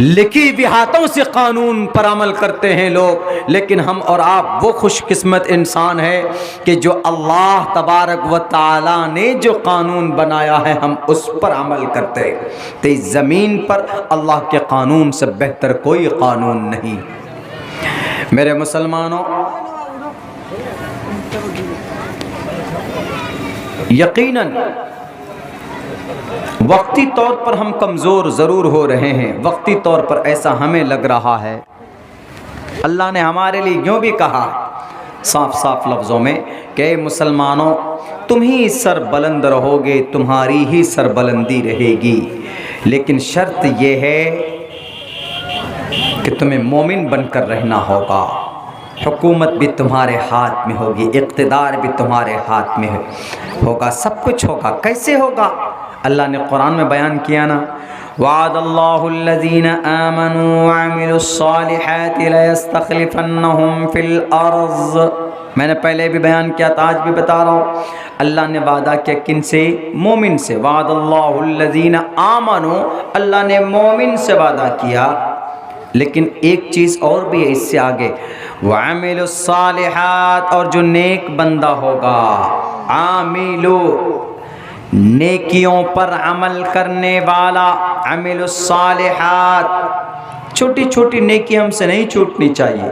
لکھی ہوئی ہاتھوں سے قانون پر عمل کرتے ہیں لوگ، لیکن ہم اور آپ وہ خوش قسمت انسان ہے کہ جو اللہ تبارک و تعالی نے جو قانون بنایا ہے ہم اس پر عمل کرتے ہیں۔ تو اس زمین پر اللہ کے قانون سے بہتر کوئی قانون نہیں۔ میرے مسلمانوں، یقیناً وقتی طور پر ہم کمزور ضرور ہو رہے ہیں، وقتی طور پر ایسا ہمیں لگ رہا ہے۔ اللہ نے ہمارے لیے یوں بھی کہا صاف صاف لفظوں میں کہ اے مسلمانوں تم ہی سر بلند رہو گے، تمہاری ہی سر بلندی رہے گی، لیکن شرط یہ ہے کہ تمہیں مومن بن کر رہنا ہوگا۔ حکومت بھی تمہارے ہاتھ میں ہوگی، اقتدار بھی تمہارے ہاتھ میں ہوگا، سب کچھ ہوگا۔ کیسے ہوگا؟ اللہ نے قرآن میں بیان کیا نا، وعد اللہ الذین آمنوا وعملوا الصالحات لیستخلفنہم فی الارض۔ میں نے پہلے بھی بیان کیا تھا، آج بھی بتا رہا ہوں۔ اللہ نے وعدہ کیا کن سے؟ مومن سے۔ وعد اللہ الذین آمنوا، اللہ نے مومن سے وعدہ کیا، لیکن ایک چیز اور بھی ہے اس سے آگے، وعملوا الصالحات، اور جو نیک بندہ ہوگا، عاملو نیکیوں پر عمل کرنے والا، عمل الصالحات، چھوٹی چھوٹی نیکی ہم سے نہیں چھوٹنی چاہیے۔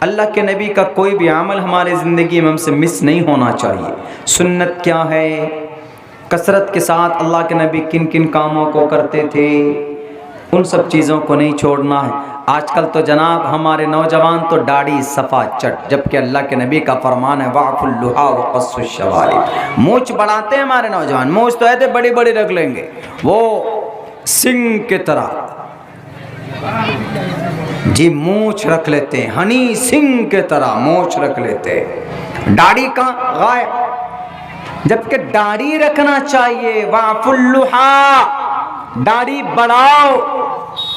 اللہ کے نبی کا کوئی بھی عمل ہمارے زندگی میں ہم سے مس نہیں ہونا چاہیے۔ سنت کیا ہے؟ کثرت کے ساتھ اللہ کے نبی کن کن کاموں کو کرتے تھے، ان سب چیزوں کو نہیں چھوڑنا ہے۔ آج کل تو جناب ہمارے نوجوان تو داڑھی صفا چٹ، جبکہ اللہ کے نبی کا فرمان ہے وَاعْفُوا اللُّحَىٰ وَقَصُّوا الشَّوَارِبَ۔ مونچھ بڑھاتے ہیں ہمارے نوجوان، مونچھ تو ایسے بڑی بڑی رکھ لیں گے، وہ سنگ کی طرح جی مونچھ رکھ لیتے ہیں، ہنی سنگ کی طرح مونچھ رکھ لیتے ہیں، داڑھی کا غائب، جبکہ داڑھی رکھنا چاہیے۔ وَاعْفُوا اللُّحَىٰ، داڑھی بڑھاؤ،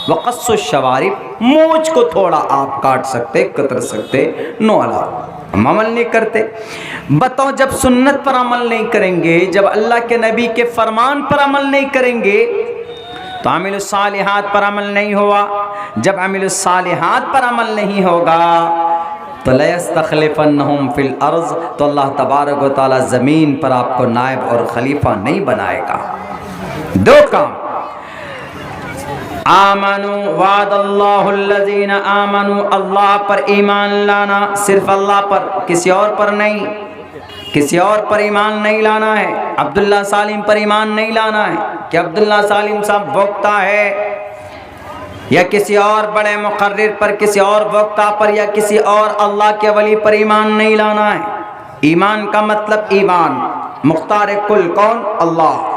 وَقَصُّوا الشَّوَارِبَ، مونچھ کو تھوڑا آپ کاٹ سکتے، کتر سکتے، نو علاوہ ہم عمل نہیں کرتے۔ بتاؤ جب سنت پر عمل نہیں کریں گے، جب اللہ کے نبی کے فرمان پر عمل نہیں کریں گے تو عمل الصالحات پر عمل نہیں ہوا۔ جب عمل الصالحات پر عمل نہیں ہوگا تو لَيَسْتَخْلِفَنَّهُمْ فِي الْأَرْضِ، تو اللہ تبارک و تعالی زمین پر آپ کو نائب اور خلیفہ نہیں بنائے گا۔ دو کام، آمنوا، وعد اللہ الذین آمنوا، اللہ پر ایمان لانا، صرف اللہ پر، کسی اور پر نہیں، کسی اور پر ایمان نہیں لانا ہے۔ عبداللہ سالم پر ایمان نہیں لانا ہے کہ عبداللہ سالم صاحب وقتہ ہے، یا کسی اور بڑے مقرر پر، کسی اور وقتہ پر، یا کسی اور اللہ کے ولی پر ایمان نہیں لانا ہے۔ ایمان کا مطلب ایمان، مختار کل کون؟ اللہ۔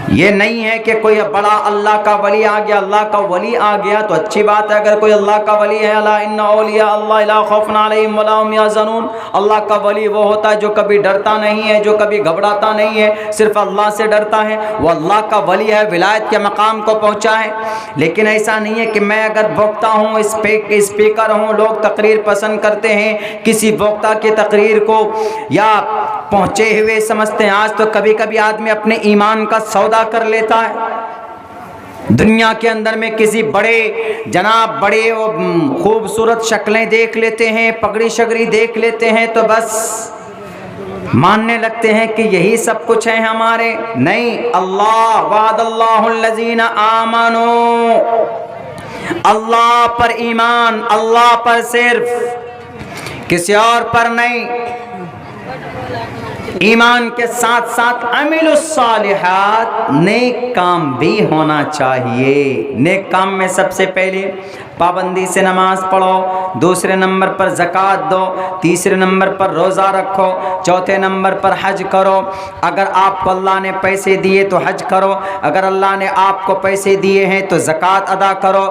یہ نہیں ہے کہ کوئی بڑا اللہ کا ولی آ گیا، اللہ کا ولی آ گیا تو اچھی بات ہے اگر کوئی اللہ کا ولی ہے۔ الا ان اولیاء اللہ لا خوف علیہم ولا هم يحزنون، اللہ کا ولی وہ ہوتا ہے جو کبھی ڈرتا نہیں ہے، جو کبھی گھبراتا نہیں ہے، صرف اللہ سے ڈرتا ہے، وہ اللہ کا ولی ہے، ولایت کے مقام کو پہنچا ہے۔ لیکن ایسا نہیں ہے کہ میں اگر وقتہ ہوں، اسپیکر ہوں، لوگ تقریر پسند کرتے ہیں، کسی وقتہ کی تقریر کو یا پہنچے ہوئے سمجھتے ہیں۔ آج تو کبھی کبھی آدمی اپنے ایمان کا سودا کر لیتا ہے، دنیا کے اندر میں کسی بڑے جناب بڑے خوبصورت شکلیں دیکھ لیتے ہیں، پگڑی شگڑی دیکھ لیتے ہیں تو بس ماننے لگتے ہیں کہ یہی سب کچھ ہے ہمارے۔ نہیں، اللہ، وعد اللہ الذین آمنوا، اللہ پر ایمان، اللہ پر صرف، کسی اور پر نہیں۔ ایمان کے ساتھ ساتھ عمل الصالحات، نیک کام بھی ہونا چاہیے۔ نیک کام میں سب سے پہلے پابندی سے نماز پڑھو، دوسرے نمبر پر زکوٰۃ دو، تیسرے نمبر پر روزہ رکھو، چوتھے نمبر پر حج کرو۔ اگر آپ کو اللہ نے پیسے دیے تو حج کرو، اگر اللہ نے آپ کو پیسے دیے ہیں تو زکوٰۃ ادا کرو،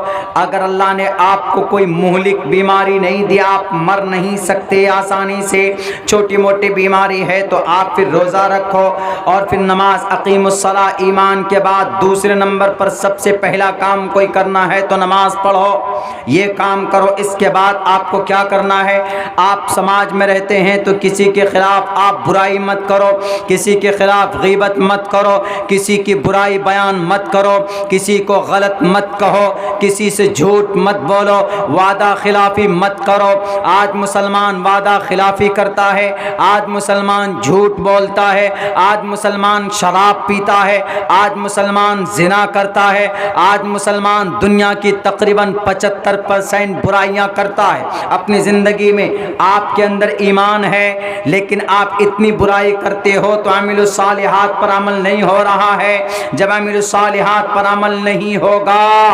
اگر اللہ نے آپ کو کوئی مہلک بیماری نہیں دی، آپ مر نہیں سکتے آسانی سے، چھوٹی موٹی بیماری ہے تو آپ پھر روزہ رکھو، اور پھر نماز، اقیم الصلاۃ۔ ایمان کے بعد دوسرے نمبر پر سب سے پہلا کام کوئی کرنا ہے تو نماز پڑھو۔ یہ کام کرو۔ اس کے بعد آپ کو کیا کرنا ہے؟ آپ سماج میں رہتے ہیں تو کسی کے خلاف آپ برائی مت کرو، کسی کے خلاف غیبت مت کرو، کسی کی برائی بیان مت کرو، کسی کو غلط مت کہو، کسی سے جھوٹ مت بولو، وعدہ خلافی مت کرو۔ آج مسلمان وعدہ خلافی کرتا ہے، آج مسلمان جھوٹ بولتا ہے، آج مسلمان شراب پیتا ہے، آج مسلمان زنا کرتا ہے، آج مسلمان دنیا کی تقریباً 75% برائیاں کرتا ہے اپنی زندگی میں۔ آپ کے اندر ایمان ہے لیکن آپ اتنی برائی کرتے ہو تو عامل الصالحات پر عمل نہیں ہو رہا ہے۔ جب عامل الصالحات پر عمل نہیں ہوگا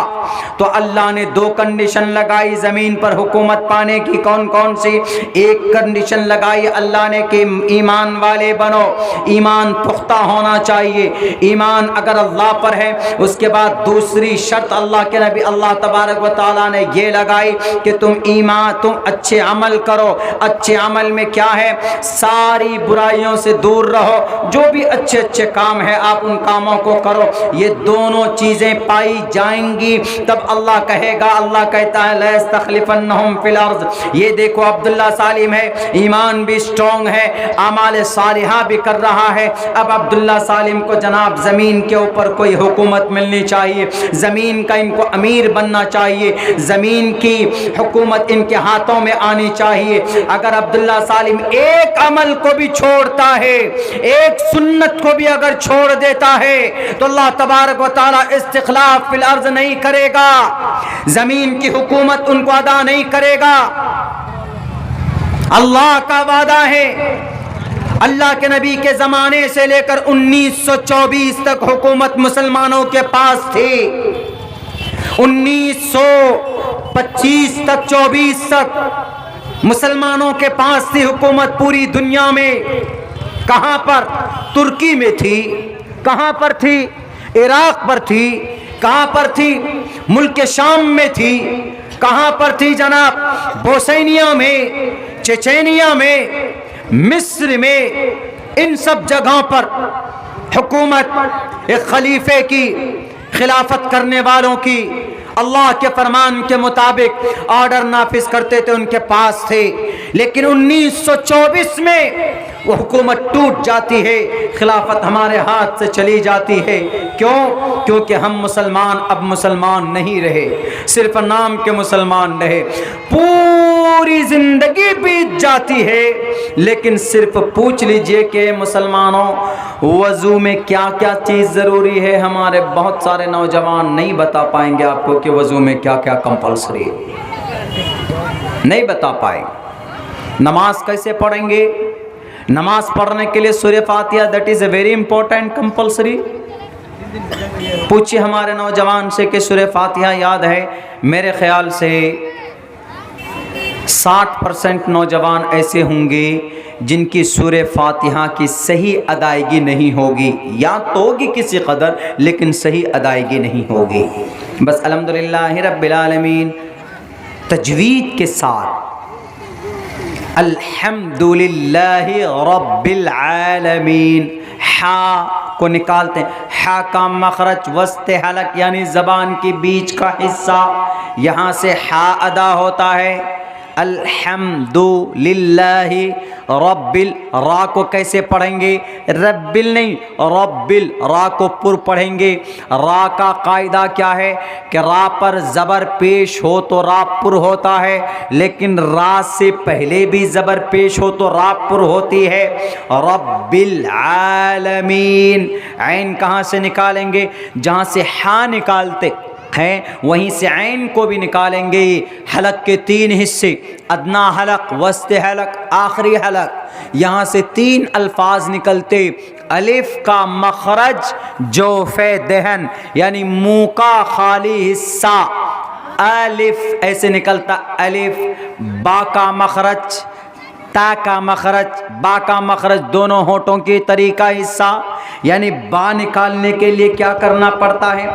تو اللہ نے 2 کنڈیشن لگائی زمین پر حکومت پانے کی۔ کون کون سی؟ ایک کنڈیشن لگائی اللہ نے کہ ایمان والے بنو، ایمان پختہ ہونا چاہیے، ایمان اگر اللہ پر ہے۔ اس کے بعد دوسری شرط اللہ کے نبی اللہ تبارک و تعالیٰ نے یہ لگائی کہ تم اچھے عمل کرو۔ اچھے عمل میں کیا ہے؟ ساری برائیوں سے دور رہو، جو بھی اچھے اچھے کام ہے آپ ان کاموں کو کرو۔ یہ دونوں چیزیں پائی جائیں گی تب اللہ کہے گا، اللہ کہتا ہے لا یستخلفنہم فی الارض۔ یہ دیکھو عبداللہ سالم ہے، ایمان بھی سٹرونگ ہے، اعمال صالحہ بھی کر رہا ہے۔ اب عبداللہ سالم کو جناب زمین کے اوپر کوئی حکومت ملنی چاہیے، زمین کا ان کو امیر بننا چاہیے، زمین کی حکومت ان کے ہاتھوں میں آنی چاہیے۔ اگر عبداللہ سالم ایک عمل کو بھی چھوڑتا ہے، ایک سنت کو بھی اگر چھوڑ دیتا ہے تو اللہ تبارک و تعالیٰ استخلاف فی الارض نہیں کرے گا، زمین کی حکومت ان کو ادا نہیں کرے گا۔ اللہ کا وعدہ ہے۔ اللہ کے نبی کے زمانے سے لے کر 1924 تک حکومت مسلمانوں کے پاس تھی، 1925 تک 24 تک مسلمانوں کے پاس تھی حکومت پوری دنیا میں۔ کہاں پر؟ ترکی میں تھی، کہاں پر تھی؟ عراق پر تھی، کہاں پر تھی؟ ملک شام میں تھی، کہاں پر تھی جناب؟ بوسنیا میں، چچینیا میں، مصر میں، ان سب جگہوں پر حکومت ایک خلیفے کی، خلافت کرنے والوں کی، اللہ کے فرمان کے مطابق آرڈر نافذ کرتے تھے، ان کے پاس تھے۔ لیکن 1924 میں وہ حکومت ٹوٹ جاتی ہے، خلافت ہمارے ہاتھ سے چلی جاتی ہے۔ کیوں؟ کیونکہ ہم مسلمان اب مسلمان نہیں رہے، صرف نام کے مسلمان رہے۔ پوری زندگی بیت جاتی ہے لیکن صرف پوچھ لیجئے کہ مسلمانوں وضو میں کیا کیا چیز ضروری ہے۔ ہمارے بہت سارے نوجوان نہیں بتا پائیں گے آپ کو کہ وضو میں کیا کیا کمپلسری ہے، نہیں بتا پائیں۔ نماز کیسے پڑھیں گے؟ نماز پڑھنے کے لیے سورہ فاتحہ that is a very important compulsory. پوچھئے ہمارے نوجوان سے کہ سورہ فاتحہ یاد ہے؟ میرے خیال سے 60% نوجوان ایسے ہوں گے جن کی سورہ فاتحہ کی صحیح ادائیگی نہیں ہوگی، یا تو ہوگی کسی قدر لیکن صحیح ادائیگی نہیں ہوگی۔ بس الحمدللہ رب العالمین تجوید کے ساتھ الحمدللہ رب العالمین، ہا کو نکالتے ہیں، ہا کا مخرج وسط حلق یعنی زبان کی بیچ کا حصہ، یہاں سے ہا ادا ہوتا ہے۔ الحمدللہ رب را کو کیسے پڑھیں گے؟ رب نہیں، رب را کو پر پڑھیں گے۔ را کا قاعدہ کیا ہے کہ را پر زبر پیش ہو تو را پر ہوتا ہے، لیکن را سے پہلے بھی زبر پیش ہو تو را پر ہوتی ہے۔ رب العالمین، عین کہاں سے نکالیں گے؟ جہاں سے ہا نکالتے ہیں وہیں سے عین کو بھی نکالیں گے۔ حلق کے 3 حصے، ادنا حلق، وسط حلق، آخری حلق، یہاں سے 3 الفاظ نکلتے۔ الف کا مخرج جوف دہن یعنی منہ کا خالی حصہ، الف ایسے نکلتا، الف۔ با کا مخرج، تا کا مخرج، با کا مخرج دونوں ہونٹوں کی طریقہ حصہ، یعنی با نکالنے کے لیے کیا کرنا پڑتا ہے؟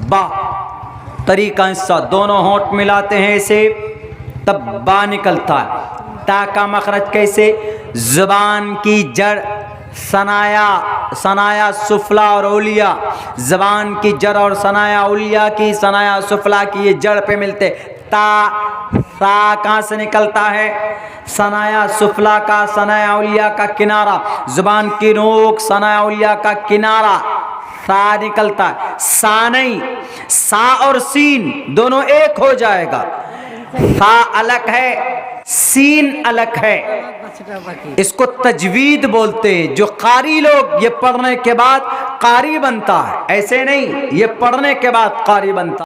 با طریقہ حصہ، دونوں ہونٹ ملاتے ہیں اسے تب با نکلتا ہے۔ تا کا مخرج کیسے؟ زبان کی جڑ، ثنایا سفلا اور علیا، زبان کی جڑ اور ثنایا علیا کی، ثنایا سفلا کی یہ جڑ پہ ملتے، تا، سا کہاں سے نکلتا ہے؟ ثنایا سفلا کا، ثنایا علیا کا کنارہ، زبان کی نوک ثنایا علیا کا کنارہ، سا نکلتا ہے۔ سا نہیں، سا اور سین دونوں ایک ہو جائے گا، سا الگ ہے سین الگ ہے، اس کو تجوید بولتے ہیں۔ جو قاری لوگ یہ پڑھنے کے بعد قاری بنتا ہے، ایسے نہیں یہ پڑھنے کے بعد قاری بنتا ہے۔